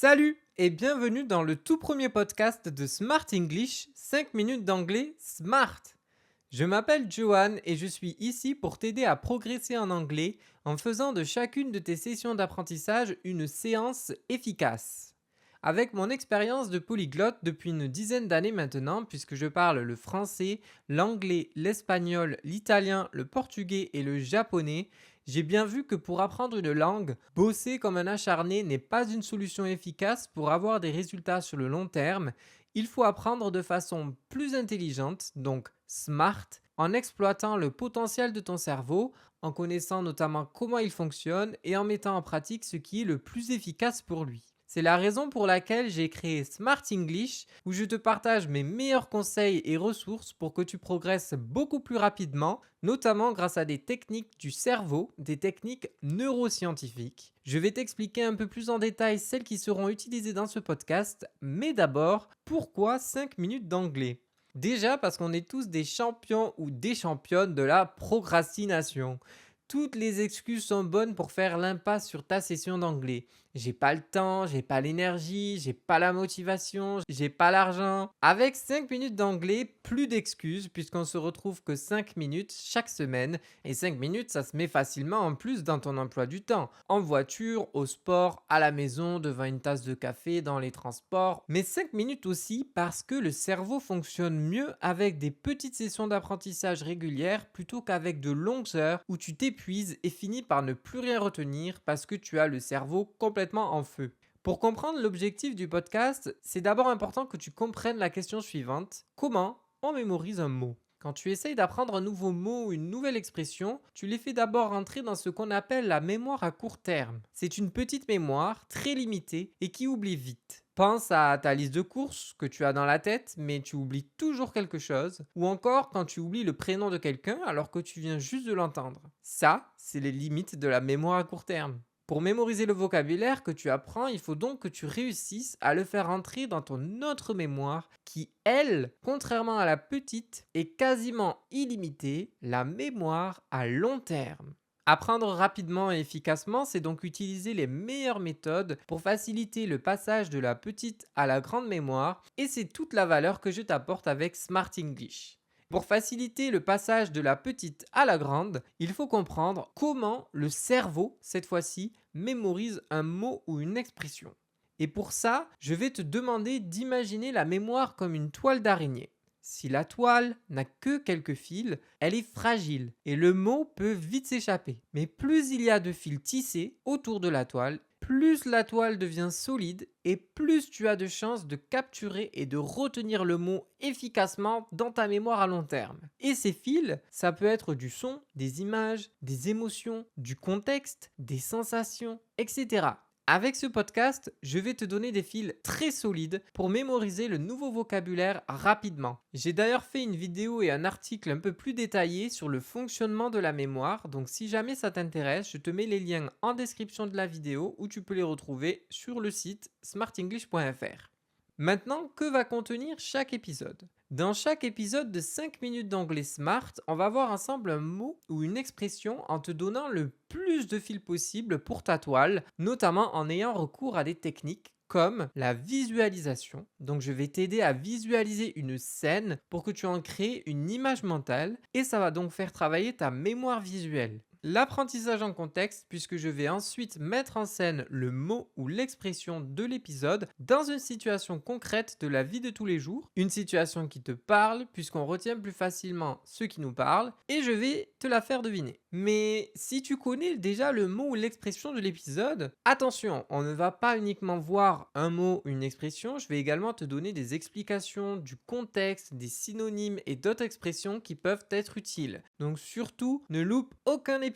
Salut et bienvenue dans le tout premier podcast de Smart English, 5 minutes d'anglais smart. Je m'appelle Johan et je suis ici pour t'aider à progresser en anglais en faisant de chacune de tes sessions d'apprentissage une séance efficace. Avec mon expérience de polyglotte depuis une dizaine d'années maintenant, puisque je parle le français, l'anglais, l'espagnol, l'italien, le portugais et le japonais, j'ai bien vu que pour apprendre une langue, bosser comme un acharné n'est pas une solution efficace pour avoir des résultats sur le long terme. Il faut apprendre de façon plus intelligente, donc smart, en exploitant le potentiel de ton cerveau, en connaissant notamment comment il fonctionne et en mettant en pratique ce qui est le plus efficace pour lui. C'est la raison pour laquelle j'ai créé Smart English, où je te partage mes meilleurs conseils et ressources pour que tu progresses beaucoup plus rapidement, notamment grâce à des techniques du cerveau, des techniques neuroscientifiques. Je vais t'expliquer un peu plus en détail celles qui seront utilisées dans ce podcast, mais d'abord, pourquoi 5 minutes d'anglais? Déjà parce qu'on est tous des champions ou des championnes de la procrastination. Toutes les excuses sont bonnes pour faire l'impasse sur ta session d'anglais. J'ai pas le temps, j'ai pas l'énergie, j'ai pas la motivation, j'ai pas l'argent. Avec 5 minutes d'anglais, plus d'excuses puisqu'on se retrouve que 5 minutes chaque semaine. Et 5 minutes, ça se met facilement en plus dans ton emploi du temps. En voiture, au sport, à la maison, devant une tasse de café, dans les transports. Mais 5 minutes aussi parce que le cerveau fonctionne mieux avec des petites sessions d'apprentissage régulières plutôt qu'avec de longues heures où tu t'épuises et finis par ne plus rien retenir parce que tu as le cerveau complètement en feu. Pour comprendre l'objectif du podcast, c'est d'abord important que tu comprennes la question suivante. Comment on mémorise un mot? Quand tu essayes d'apprendre un nouveau mot ou une nouvelle expression, tu les fais d'abord rentrer dans ce qu'on appelle la mémoire à court terme. C'est une petite mémoire très limitée et qui oublie vite. Pense à ta liste de courses que tu as dans la tête, mais tu oublies toujours quelque chose, ou encore quand tu oublies le prénom de quelqu'un alors que tu viens juste de l'entendre. Ça, c'est les limites de la mémoire à court terme. Pour mémoriser le vocabulaire que tu apprends, il faut donc que tu réussisses à le faire entrer dans ton autre mémoire qui, elle, contrairement à la petite, est quasiment illimitée, la mémoire à long terme. Apprendre rapidement et efficacement, c'est donc utiliser les meilleures méthodes pour faciliter le passage de la petite à la grande mémoire et c'est toute la valeur que je t'apporte avec Smart English. Pour faciliter le passage de la petite à la grande, il faut comprendre comment le cerveau, cette fois-ci, mémorise un mot ou une expression. Et pour ça, je vais te demander d'imaginer la mémoire comme une toile d'araignée. Si la toile n'a que quelques fils, elle est fragile et le mot peut vite s'échapper. Mais plus il y a de fils tissés autour de la toile, plus la toile devient solide et plus tu as de chances de capturer et de retenir le mot efficacement dans ta mémoire à long terme. Et ces fils, ça peut être du son, des images, des émotions, du contexte, des sensations, etc. Avec ce podcast, je vais te donner des fils très solides pour mémoriser le nouveau vocabulaire rapidement. J'ai d'ailleurs fait une vidéo et un article un peu plus détaillé sur le fonctionnement de la mémoire, donc si jamais ça t'intéresse, je te mets les liens en description de la vidéo ou tu peux les retrouver sur le site smartenglish.fr. Maintenant, que va contenir chaque épisode? Dans chaque épisode de 5 minutes d'anglais smart, on va voir ensemble un mot ou une expression en te donnant le plus de fils possible pour ta toile, notamment en ayant recours à des techniques comme la visualisation. Donc je vais t'aider à visualiser une scène pour que tu en crées une image mentale et ça va donc faire travailler ta mémoire visuelle. L'apprentissage en contexte, puisque je vais ensuite mettre en scène le mot ou l'expression de l'épisode dans une situation concrète de la vie de tous les jours, une situation qui te parle, puisqu'on retient plus facilement ce qui nous parle, et je vais te la faire deviner. Mais si tu connais déjà le mot ou l'expression de l'épisode, attention, on ne va pas uniquement voir un mot ou une expression, je vais également te donner des explications du contexte, des synonymes et d'autres expressions qui peuvent être utiles. Donc surtout, ne loupe aucun épisode.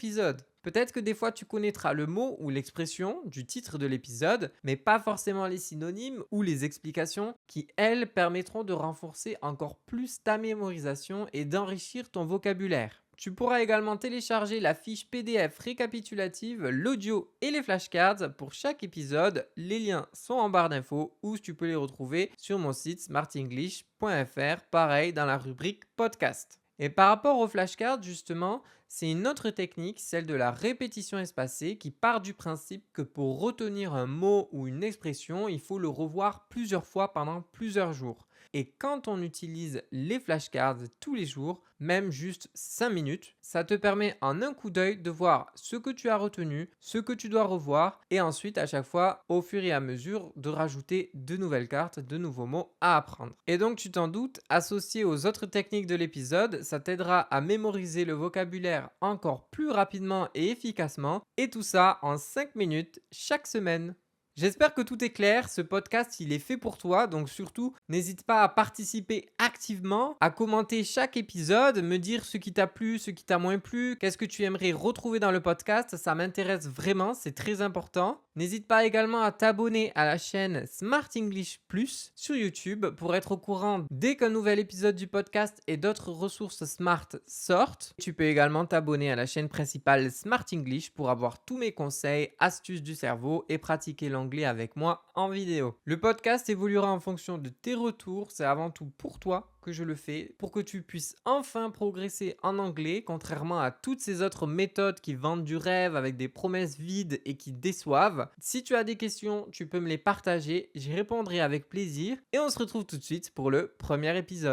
Peut-être que des fois tu connaîtras le mot ou l'expression du titre de l'épisode, mais pas forcément les synonymes ou les explications qui, elles, permettront de renforcer encore plus ta mémorisation et d'enrichir ton vocabulaire. Tu pourras également télécharger la fiche PDF récapitulative, l'audio et les flashcards pour chaque épisode. Les liens sont en barre d'infos ou tu peux les retrouver sur mon site smartenglish.fr, pareil dans la rubrique podcast. Et par rapport aux flashcards, justement, c'est une autre technique, celle de la répétition espacée, qui part du principe que pour retenir un mot ou une expression, il faut le revoir plusieurs fois pendant plusieurs jours. Et quand on utilise les flashcards tous les jours, même juste 5 minutes, ça te permet en un coup d'œil de voir ce que tu as retenu, ce que tu dois revoir et ensuite à chaque fois, au fur et à mesure, de rajouter de nouvelles cartes, de nouveaux mots à apprendre. Et donc tu t'en doutes, associé aux autres techniques de l'épisode, ça t'aidera à mémoriser le vocabulaire encore plus rapidement et efficacement et tout ça en 5 minutes chaque semaine. J'espère que tout est clair, ce podcast il est fait pour toi, donc surtout n'hésite pas à participer activement, à commenter chaque épisode, me dire ce qui t'a plu, ce qui t'a moins plu, qu'est-ce que tu aimerais retrouver dans le podcast, ça m'intéresse vraiment, c'est très important. N'hésite pas également à t'abonner à la chaîne Smart English Plus sur YouTube pour être au courant dès qu'un nouvel épisode du podcast et d'autres ressources Smart sortent. Tu peux également t'abonner à la chaîne principale Smart English pour avoir tous mes conseils, astuces du cerveau et pratiquer l'anglais avec moi en vidéo. Le podcast évoluera en fonction de tes retours, c'est avant tout pour toi que je le fais, pour que tu puisses enfin progresser en anglais, contrairement à toutes ces autres méthodes qui vendent du rêve avec des promesses vides et qui déçoivent. Si tu as des questions, tu peux me les partager, j'y répondrai avec plaisir et on se retrouve tout de suite pour le premier épisode.